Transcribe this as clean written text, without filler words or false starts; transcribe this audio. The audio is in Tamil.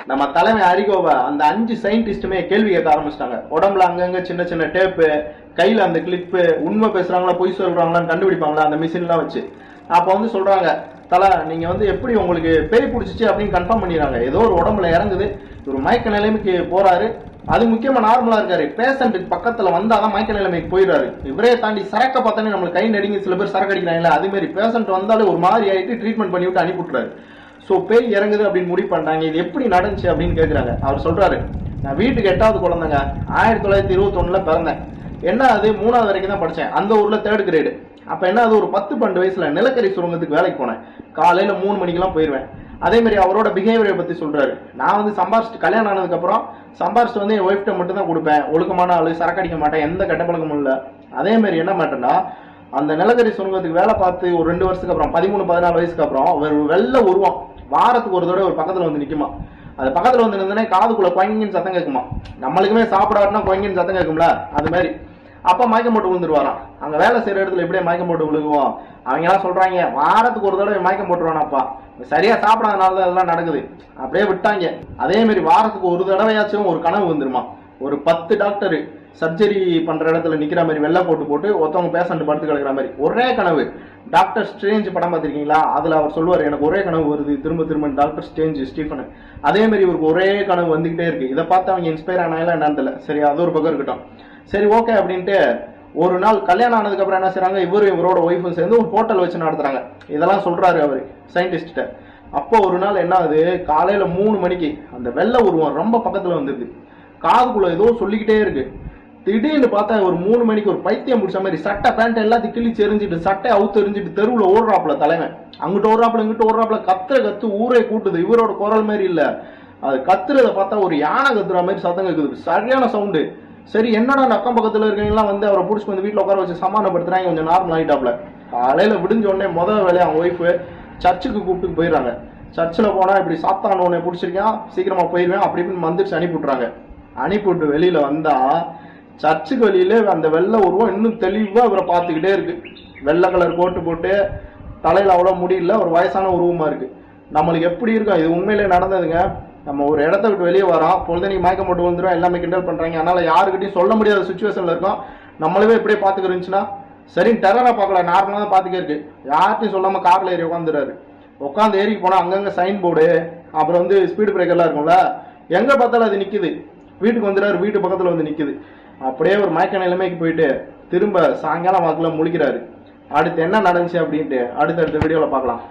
நம்ம தலைமை அரிகோவை அந்த 5 சயின்டிஸ்டுமே கேள்வி கேட்க ஆரம்பிச்சிட்டாங்க. உடம்புல அங்கங்க சின்ன சின்ன டேப்பு, கையில அந்த கிளிப்பு, உண்மை பேசுறாங்களா பொய் சொல்றாங்களான்னு கண்டுபிடிப்பாங்களா அந்த மிஷின்லாம் வச்சு. அப்போ வந்து சொல்றாங்க, தலை நீங்க வந்து எப்படி உங்களுக்கு பேய் பிடிச்சிச்சு அப்படின்னு கன்ஃபார்ம் பண்ணிடுறாங்க. ஏதோ ஒரு உடம்புல இறங்குது, ஒரு மயக்க நிலைமைக்கு போறாரு. அது முக்கியமா நார்மலா இருக்காரு. பேஷண்ட்டுக்கு பக்கத்துல வந்தாதான் மயக்க நிலைமைக்கு போயிடுறாரு. இவரே தாண்டி சரக்க பார்த்தானே நம்மளுக்கு கை நடுங்கி சில பேர் சரக்கு அடிக்கிறாங்களா, அது மாதிரி பேஷண்ட் வந்தாலே ஒரு மாதிரி ஆயிட்டு ட்ரீட்மெண்ட் பண்ணி விட்டு அனுப்பிவிட்டுறாரு. ஸோ பேய் இறங்குது அப்படின்னு முடிவு பண்றாங்க. இது எப்படி நடந்துச்சு அப்படின்னு கேட்குறாங்க. அவர் சொல்றாரு, நான் வீட்டுக்கு 8வது குழந்தைங்க, 1921 பிறந்தேன். என்ன அது 3வது வரைக்கும் தான் படித்தேன். அந்த ஊர்ல 3rd கிரேடு. அப்போ என்ன அது ஒரு 10-12 வயசுல நிலக்கரி சுரங்கத்துக்கு வேலைக்கு போனேன். காலையில 3 மணிக்கெல்லாம் போயிடுவேன். அதே மாதிரி அவரோட பிஹேவியரை பத்தி சொல்றாரு. நான் வந்து சம்பாரிச்சிட்டு கல்யாணம் ஆனதுக்கு அப்புறம் சம்பாரிச்சிட்டு வந்து என் ஒய்ஃப்ட்ட மட்டும் தான் கொடுப்பேன். ஒழுக்கமான ஆளு, சரக்கு அடிக்க மாட்டேன், எந்த கெட்ட பழக்கமும் இல்லை. அதே மாதிரி என்ன மாட்டேன்னா, அந்த நிலக்கரி சுரங்கத்துக்கு வேலை பார்த்து ஒரு 2 வருஷத்துக்கு அப்புறம் 13-14 வயசுக்கு அப்புறம் ஒரு வெள்ளை உருவம் வாரத்துக்கு ஒரு தடவை ஒரு பக்கத்துல வந்து நிக்குமா. அது பக்கத்துல வந்து நின்றுனே காதுக்குள்ள குயங்கின்னு சத்தம் கேட்குமா. நம்மளுக்குமே சாப்பிடாருன்னா குயங்கின்னு சத்தம் கேட்கும்ல, அது மாதிரி. அப்ப மயக்கம் போட்டு விழுந்துருவாராம். அங்க வேலை செய்யற இடத்துல எப்படியே மயக்கம் போட்டு விழுகுவோம். அவங்க எல்லாம் சொல்றாங்க, வாரத்துக்கு ஒரு தடவை மயக்கம் போட்டுருவானாப்பா, சரியா சாப்பிடாதனால அதெல்லாம் நடக்குது. அப்படியே விட்டாங்க. அதே மாதிரி வாரத்துக்கு ஒரு தடவையாச்சும் ஒரு கனவு வந்துருமா. ஒரு 10 டாக்டர் சர்ஜரி பண்ற இடத்துல நிக்கிற மாதிரி வெள்ளை போட்டு ஒருத்தவங்க பேஷண்ட் படுத்து கிடக்குற மாதிரி ஒரே கனவு. டாக்டர் ஸ்ட்ரேஞ்ச் படம் பார்த்திருக்கீங்களா? அதுல அவர் சொல்லுவார், எனக்கு ஒரே கனவு வருது திரும்ப திரும்ப. டாக்டர் ஸ்ட்ரேஞ்ச் ஸ்டீஃபன் அதே மாதிரி இவருக்கு ஒரே கனவு வந்துகிட்டே இருக்கு. இதை பார்த்து அவங்க இன்ஸ்பயர் ஆனாலும் என்னன்னு தெரியல. சரி, அது ஒரு பக்கம் இருக்கட்டும். சரி, ஓகே அப்படின்ட்டு ஒரு நாள் கல்யாணம் ஆனதுக்கு அப்புறம் என்ன செய்றாங்க, இவரோட ஒய்ஃபும் சேர்ந்து ஒரு ஹோட்டல் வச்சு நடத்துறாங்க. இதெல்லாம் சொல்றாரு அவரு சயின்டிஸ்ட. அப்போ ஒரு நாள் என்ன ஆகுது, காலையில 3 மணிக்கு அந்த வெள்ளை உருவம் ரொம்ப பக்கத்துல வந்துருக்கு. காதுக்குள்ள ஏதோ சொல்லிக்கிட்டே இருக்கு. திடீர்னு பார்த்தா ஒரு 3 மணிக்கு ஒரு பைத்தியம் பிடிச்ச மாதிரி சட்டை பேண்ட் எல்லாத்தையும் கிழிச்சு எரிஞ்சிட்டு சட்டை அவுத்து எரிஞ்சிட்டு தெருவில் ஓடுறாப்புல தலைவன். அங்கிட்டு ஓடுறாப்புல இங்கிட்டு ஓடுறாப்புல, கத்து ஊரே கூட்டுது. இவரோட குரல் மாதிரி இல்ல, அது கத்துறத பார்த்தா ஒரு யானை கத்துற மாதிரி சத்தம் கேட்குது, சரியான சவுண்டு. சரி, என்னடா அக்கம் பக்கத்துல இருக்கீங்கலாம் வந்து அவரை பிடிச்சி வந்து வீட்டில் உட்கார வச்சு சமாதானப்படுத்துறாங்க. கொஞ்சம் நார்மல் ஆகிட்டாப்ல. காலையில விடிஞ்ச உடனே முதல் வேலையை அவங்க ஒய்ஃபு சர்ச்சுக்கு கூப்பிட்டு போயிடுறாங்க. சர்ச்சில் போனா இப்படி சாத்தான உடனே பிடிச்சிருக்கேன், சீக்கிரமா போயிடுவேன் அப்படி இப்படின்னு மந்திரிச்சு அனுப்பிவிட்றாங்க. அனுப்பிவிட்டு வெளியில வந்தா சர்ச்சுக்கு வெளியில அந்த வெள்ளை உருவம் இன்னும் தெளிவா இவரை பார்த்துக்கிட்டே இருக்கு. வெள்ளை கலர் கோட்டு போட்டு, தலையில அவ்வளவு முடியல, ஒரு வயசான உருவமா இருக்கு. நம்மளுக்கு எப்படி இருக்கும், இது உண்மையிலே நடந்ததுங்க. நம்ம ஒரு இடத்த விட்டு வெளியே வரோம், பொழுதனைக்கு மயக்கம் போட்டு வந்துடும், எல்லாமே கிண்டல் பண்றாங்க. அதனால யாருக்கிட்டையும் சொல்ல முடியாத சுச்சுவேஷன்ல இருக்கோம். நம்மளவே இப்படியே பாத்துக்கிறோம்னா சரி, டெரரா பார்க்கல, நார்மலா தான் பாத்துக்கே இருக்கு. யார்ட்டையும் சொல்லாம கார்ல ஏறி உட்காந்துறாரு. உட்காந்து ஏறி போனா அங்கங்க சைன் போர்டு, அப்புறம் வந்து ஸ்பீடு பிரேக்கர்லாம் இருக்கும்ல, எங்க பார்த்தாலும் அது நிக்குது. வீட்டுக்கு வந்துடுறாரு, வீட்டு பக்கத்துல வந்து நிக்குது. அப்படியே ஒரு மயக்க நிலைமைக்கு போயிட்டு திரும்ப சாயங்காலம் வாக்குல முழிக்கிறாரு. அடுத்து என்ன நடந்துச்சு அப்படின்ட்டு அடுத்தடுத்த வீடியோல பார்க்கலாம்.